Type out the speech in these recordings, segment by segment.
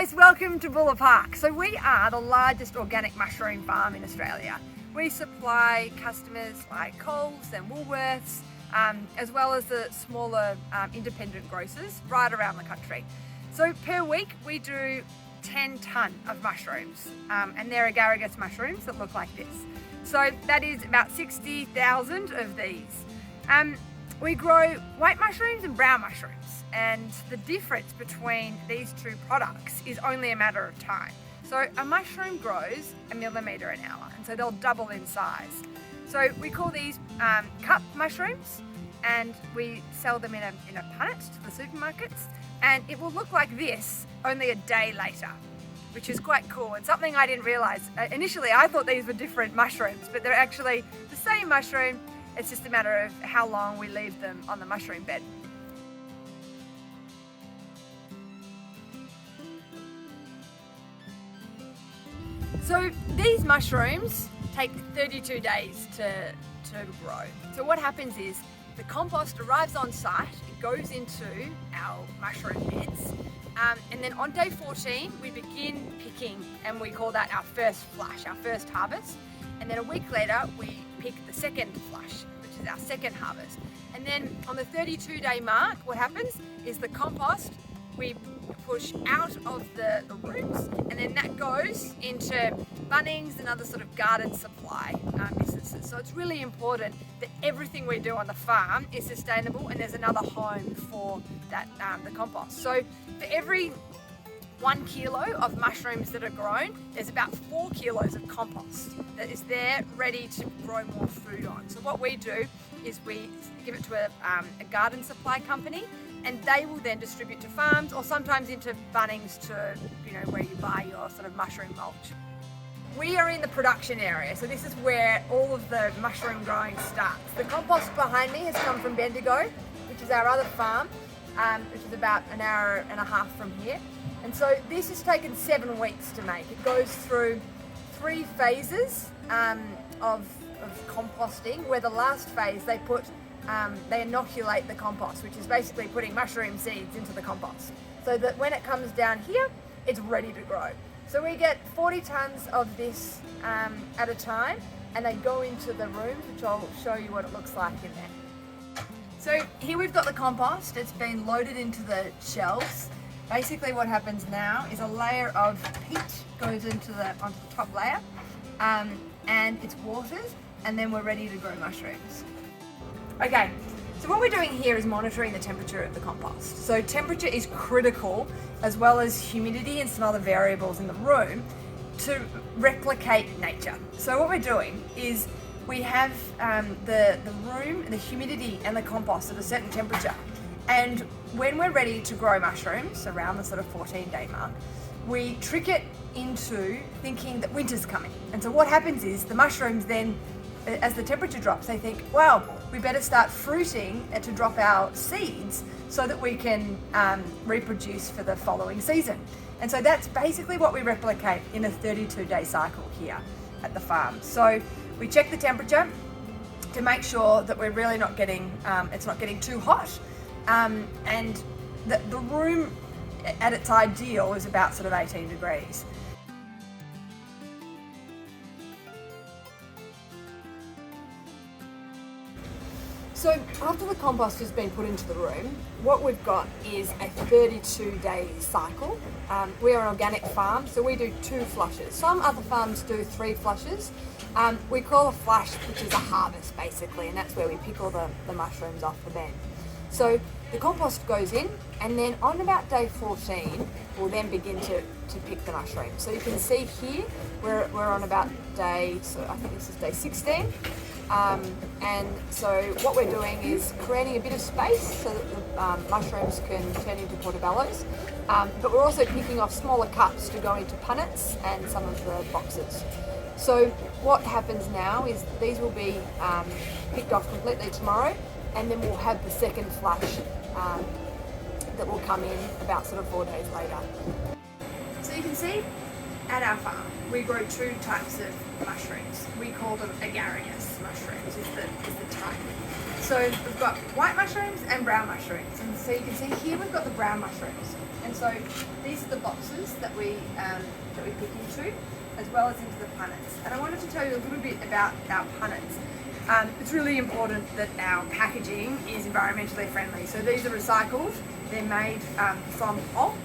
guys, welcome to Bulla Park. So we are the largest organic mushroom farm in Australia. We supply customers like Coles and Woolworths, as well as the smaller independent grocers right around the country. So per week we do 10 tonne of mushrooms, and they're agaricus mushrooms that look like this. So that is about 60,000 of these. We grow white mushrooms and brown mushrooms, and the difference between these two products is only a matter of time. So a mushroom grows 1 millimetre an hour, and so they'll double in size. So we call these cup mushrooms, and we sell them in a punnet to the supermarkets, and it will look like this only a day later, which is quite cool and something I didn't realise. Initially I thought these were different mushrooms, but they're actually the same mushroom. It's just a matter of how long we leave them on the mushroom bed. So these mushrooms take 32 days to grow. So what happens is the compost arrives on site, it goes into our mushroom beds, and then on day 14 we begin picking, and we call that our first flush, our first harvest. And then a week later we pick the second flush, which is our second harvest. And then on the 32-day mark, what happens is the compost we push out of the rooms, and then that goes into Bunnings and other sort of garden supply businesses. So it's really important that everything we do on the farm is sustainable, and there's another home for that the compost. So for every 1 kilo of mushrooms that are grown, there's about 4 kilos of compost that is there ready to grow more food on. So what we do is we give it to a garden supply company, and they will then distribute to farms, or sometimes into Bunnings, to where you buy your sort of mushroom mulch. We are in the production area, so this is where all of the mushroom growing starts. The compost behind me has come from Bendigo, which is our other farm, which is about an hour and a half from here. And so this has taken 7 weeks to make. It goes through 3 phases of composting, where the last phase they inoculate the compost, which is basically putting mushroom seeds into the compost, so that when it comes down here, it's ready to grow. So we get 40 tonnes of this at a time, and they go into the rooms, which I'll show you what it looks like in there. So here we've got the compost. It's been loaded into the shelves. Basically what happens now is a layer of peat goes onto the top layer, and it's watered, and then we're ready to grow mushrooms. Okay, so what we're doing here is monitoring the temperature of the compost. So temperature is critical, as well as humidity and some other variables in the room, to replicate nature. So what we're doing is we have the room, the humidity and the compost at a certain temperature. And when we're ready to grow mushrooms, around the sort of 14-day mark, we trick it into thinking that winter's coming. And so what happens is the mushrooms then, as the temperature drops, they think, wow, we better start fruiting to drop our seeds so that we can reproduce for the following season. And so that's basically what we replicate in a 32-day cycle here at the farm. So we check the temperature to make sure that we're really not getting, it's not getting too hot. And the room at its ideal is about sort of 18 degrees. So after the compost has been put into the room, what we've got is a 32-day cycle. We are an organic farm, so we do 2 flushes. Some other farms do 3 flushes. We call a flush, which is a harvest basically, and that's where we pick all the mushrooms off the bed. So the compost goes in, and then on about day 14, we'll then begin to pick the mushrooms. So you can see here, we're on about I think this is day 16. And so what we're doing is creating a bit of space so that the mushrooms can turn into portobellos. But we're also picking off smaller cups to go into punnets and some of the boxes. So what happens now is these will be picked off completely tomorrow, and then we'll have the second flush that will come in about sort of 4 days later. So you can see at our farm, we grow two types of mushrooms. We call them agaricus mushrooms, is the type. So we've got white mushrooms and brown mushrooms. And so you can see here we've got the brown mushrooms. And so these are the boxes that we pick into, as well as into the punnets. And I wanted to tell you a little bit about our punnets. It's really important that our packaging is environmentally friendly. So these are recycled, they're made from pulp.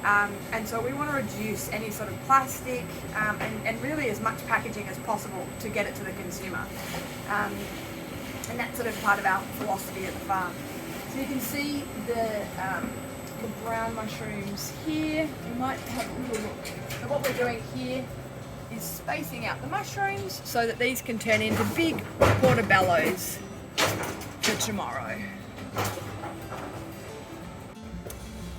And so we want to reduce any sort of plastic and really as much packaging as possible to get it to the consumer. And that's sort of part of our philosophy at the farm. So you can see the brown mushrooms here. You might have a little look. So what we're doing here is spacing out the mushrooms so that these can turn into big portobellos for tomorrow.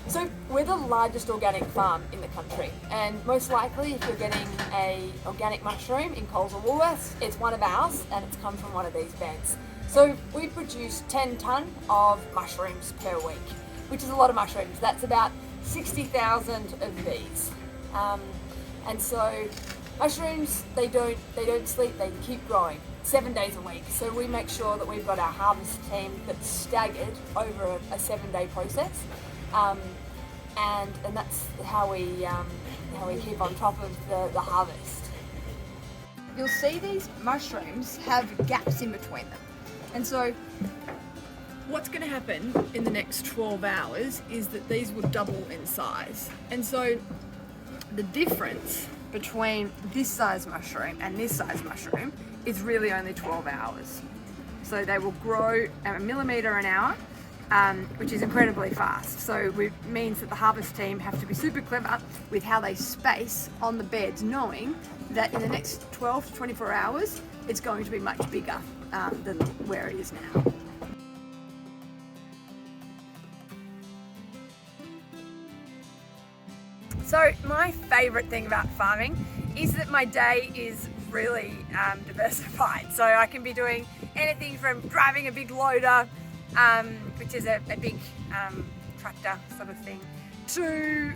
So we're the largest organic farm in the country, and most likely if you're getting an organic mushroom in Coles or Woolworths, it's one of ours and it's come from one of these beds. So we produce 10 tonne of mushrooms per week, which is a lot of mushrooms. That's about 60,000 of these. And so mushrooms, they don't sleep, they keep growing 7 days a week. So we make sure that we've got our harvest team that's staggered over a 7-day process. And that's how we keep on top of the harvest. You'll see these mushrooms have gaps in between them. And so what's going to happen in the next 12 hours is that these will double in size. And so the difference between this size mushroom and this size mushroom is really only 12 hours. So they will grow at 1 millimetre an hour, which is incredibly fast. So it means that the harvest team have to be super clever with how they space on the beds, knowing that in the next 12 to 24 hours, it's going to be much bigger than where it is now. So my favourite thing about farming is that my day is really diversified. So I can be doing anything from driving a big loader, which is a big tractor sort of thing, to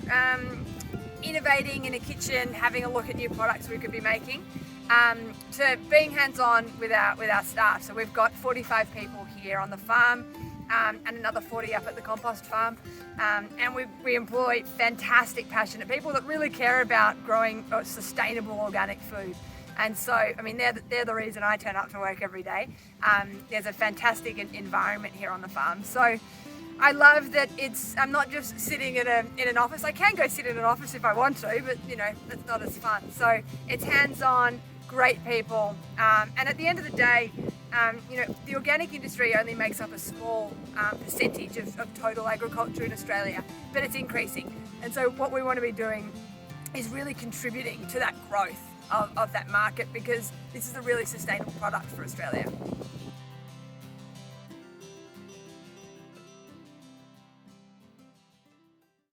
innovating in a kitchen, having a look at new products we could be making, to being hands-on with our staff. So we've got 45 people here on the farm, and another 40 up at the compost farm, and we employ fantastic, passionate people that really care about growing sustainable organic food. And so, I mean, they're the reason I turn up to work every day. There's a fantastic environment here on the farm. So I love that I'm not just sitting in an office. I can go sit in an office if I want to, but you know, that's not as fun. So it's hands-on, great people. And at the end of the day, you know, the organic industry only makes up a small percentage of total agriculture in Australia, but it's increasing. And so what we want to be doing is really contributing to that growth of that market, because this is a really sustainable product for Australia.